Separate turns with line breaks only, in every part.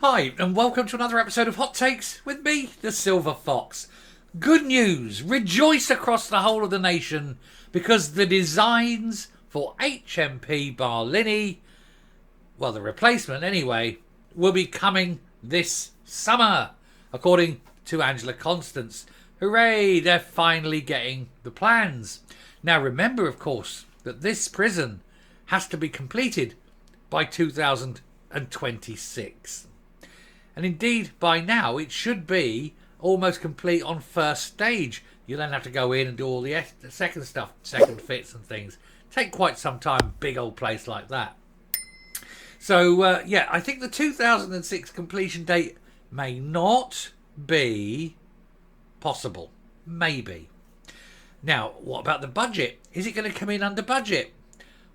Hi, and welcome to another episode of Hot Takes with me, the Silver Fox. Good news! Rejoice across the whole of the nation because the designs for HMP Barlinnie, well, the replacement anyway, will be coming this summer, according to Constance. Hooray, they're finally getting the plans. Now remember, of course, that this prison has to be completed by 2026. And indeed, by now, it should be almost complete on first stage. You then have to go in and do all the second stuff, second fits and things. Take quite some time, big old place like that. So, I think the 2006 completion date may not be possible. Maybe. Now, what about the budget? Is it going to come in under budget?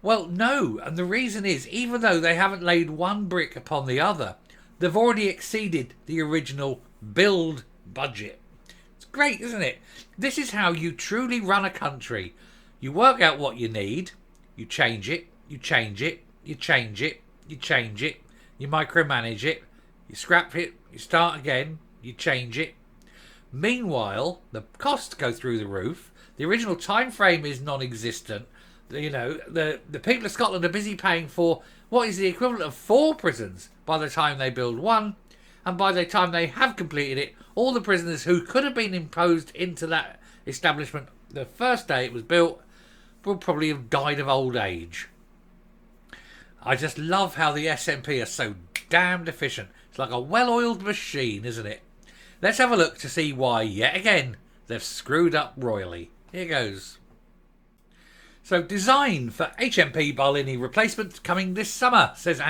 Well, no. And the reason is, even though they haven't laid one brick upon the other, they've already exceeded the original build budget. It's great, isn't it? This is how you truly run a country. You work out what you need, you change it, you change it, you change it, you change it, you micromanage it, you scrap it, you start again, you change it. Meanwhile, the costs go through the roof. The original time frame is non-existent. You know, the people of Scotland are busy paying for what is the equivalent of 4 prisons by the time they build one, and by the time they have completed it, all the prisoners who could have been imposed into that establishment the first day it was built will probably have died of old age. I just love how the SNP are so damned efficient. It's like a well-oiled machine, isn't it? Let's have a look to see why, yet again, they've screwed up royally. Here goes. So, design for HMP Barlinnie replacement coming this summer, says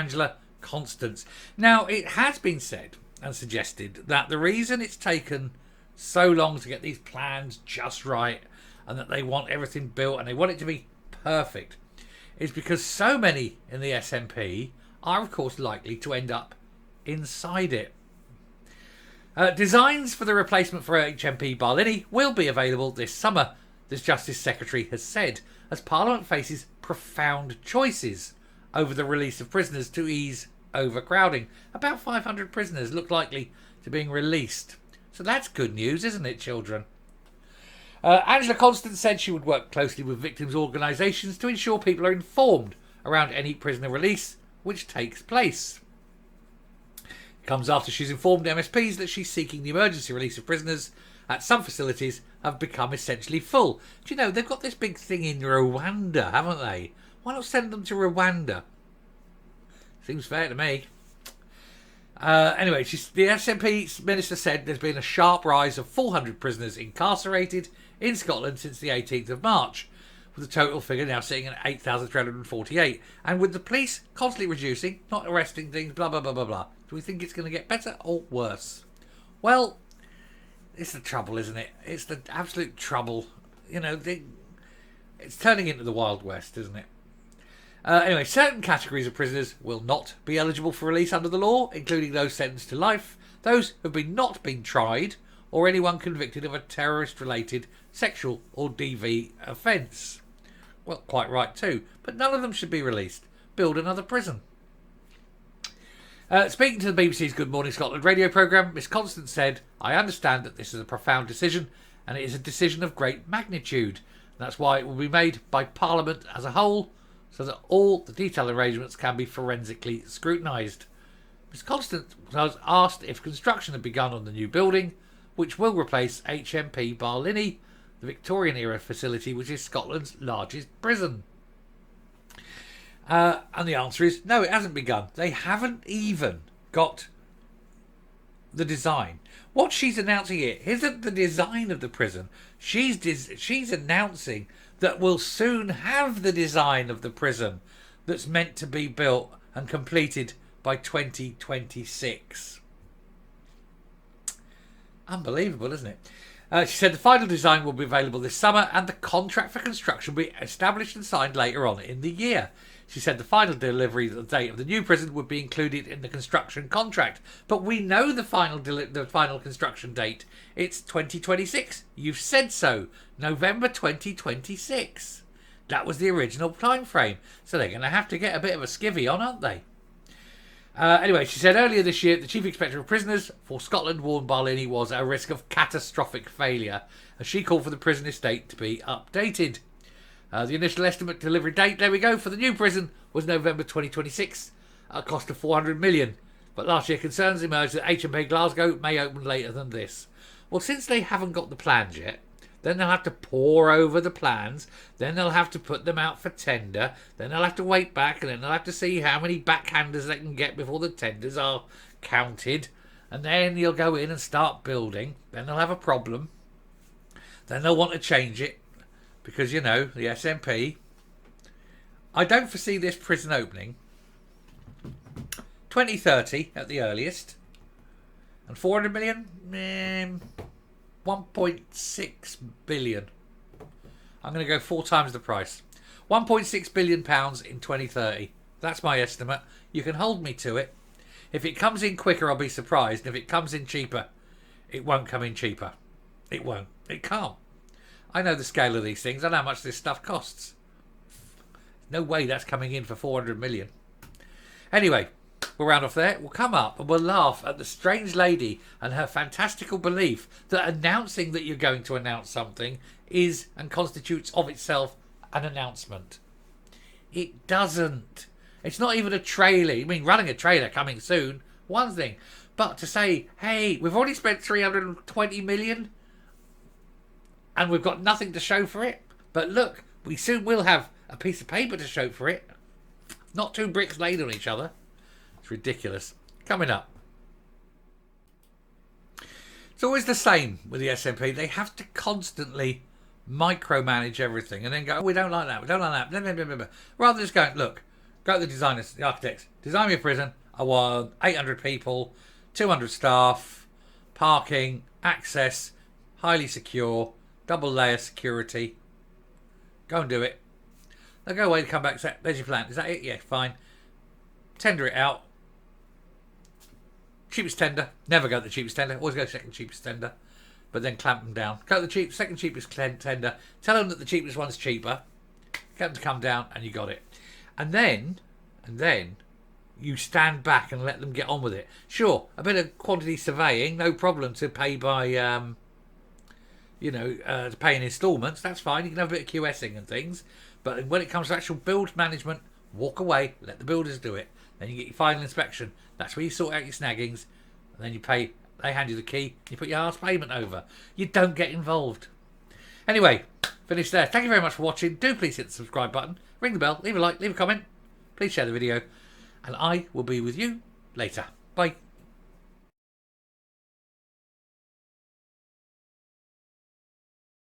Constance. Now, it has been said and suggested that the reason it's taken so long to get these plans just right and that they want everything built and they want it to be perfect is because so many in the SNP are, of course, likely to end up inside it. Designs for the replacement for HMP Barlinnie will be available this summer, the Justice Secretary has said, as Parliament faces profound choices over the release of prisoners to ease overcrowding. About 500 prisoners look likely to being released. So that's good news, isn't it, children? Constance said she would work closely with victims' organisations to ensure people are informed around any prisoner release which takes place. It comes after she's informed MSPs that she's seeking the emergency release of prisoners at some facilities have become essentially full. Do you know, they've got this big thing in Rwanda, haven't they? Why not send them to Rwanda? Seems fair to me. Anyway, the SNP minister said there's been a sharp rise of 400 prisoners incarcerated in Scotland since the 18th of March, with the total figure now sitting at 8,348. And with the police constantly reducing, not arresting things, blah, blah, blah, blah, blah. Do we think it's going to get better or worse? Well, it's the trouble, isn't it? It's the absolute trouble. You know, it's turning into the Wild West, isn't it? Anyway, certain categories of prisoners will not be eligible for release under the law, including those sentenced to life, those who have not been tried, or anyone convicted of a terrorist-related sexual or DV offence. Well, quite right too, but none of them should be released. Build another prison. Speaking to the BBC's Good Morning Scotland radio programme, Miss Constance said, "I understand that this is a profound decision, and it is a decision of great magnitude. That's why it will be made by Parliament as a whole, so that all the detailed arrangements can be forensically scrutinised." Miss Constance was asked if construction had begun on the new building, which will replace HMP Barlinnie, the Victorian-era facility, which is Scotland's largest prison. And the answer is no, it hasn't begun. They haven't even got the design. What she's announcing here isn't the design of the prison. She's announcing that we'll soon have the design of the prison that's meant to be built and completed by 2026. Unbelievable, isn't it? She said the final design will be available this summer and the contract for construction will be established and signed later on in the year. She said the final delivery date of the new prison would be included in the construction contract. But we know the final construction date. It's 2026. You've said so. November 2026. That was the original time frame. So they're going to have to get a bit of a skivvy on, aren't they? Anyway, she said earlier this year the Chief Inspector of Prisoners for Scotland warned Barlinnie was at a risk of catastrophic failure, as she called for the prison estate to be updated. The initial estimate delivery date, there we go, for the new prison was November 2026, at a cost of 400 million. But last year concerns emerged that HMP Glasgow may open later than this. Well, since they haven't got the plans yet, then they'll have to pore over the plans, then they'll have to put them out for tender, then they'll have to wait back, and then they'll have to see how many backhanders they can get before the tenders are counted, and then you'll go in and start building, then they'll have a problem, then they'll want to change it, because, you know, the SNP. I don't foresee this prison opening 2030 at the earliest, and 400 million? 1.6 billion. I'm going to go 4 times the price. 1.6 billion pounds in 2030. That's my estimate. You can hold me to it. If it comes in quicker, I'll be surprised. And if it comes in cheaper, it won't come in cheaper. It won't. It can't. I know the scale of these things. I know how much this stuff costs. No way that's coming in for 400 million. Anyway, we'll round off there. We'll come up and we'll laugh at the strange lady and her fantastical belief that announcing that you're going to announce something is and constitutes of itself an announcement. It doesn't. It's not even a trailer. I mean, running a trailer coming soon, one thing. But to say, hey, we've already spent 320 million and we've got nothing to show for it. But look, we soon will have a piece of paper to show for it. Not 2 bricks laid on each other. It's ridiculous. Coming up. It's always the same with the SNP. They have to constantly micromanage everything and then go, oh, we don't like that, we don't like that. Blah, blah, blah, blah. Rather than just going, look, go to the designers, the architects, design me a prison. I want 800 people, 200 staff, parking, access, highly secure, double layer security. Go and do it. They'll go away and come back and say, there's your plan. Is that it? Yeah, fine. Tender it out. Cheapest tender. Never go to the cheapest tender. Always go second cheapest tender. But then clamp them down. Go to the second cheapest tender. Tell them that the cheapest one's cheaper. Get them to come down and you got it. And then you stand back and let them get on with it. Sure, a bit of quantity surveying, no problem to pay by, to pay in instalments. That's fine. You can have a bit of QSing and things. But when it comes to actual build management, walk away. Let the builders do it. Then you get your final inspection. That's where you sort out your snaggings. And then you pay. They hand you the key. You put your last payment over. You don't get involved. Anyway, finish there. Thank you very much for watching. Do please hit the subscribe button. Ring the bell. Leave a like. Leave a comment. Please share the video. And I will be with you later. Bye.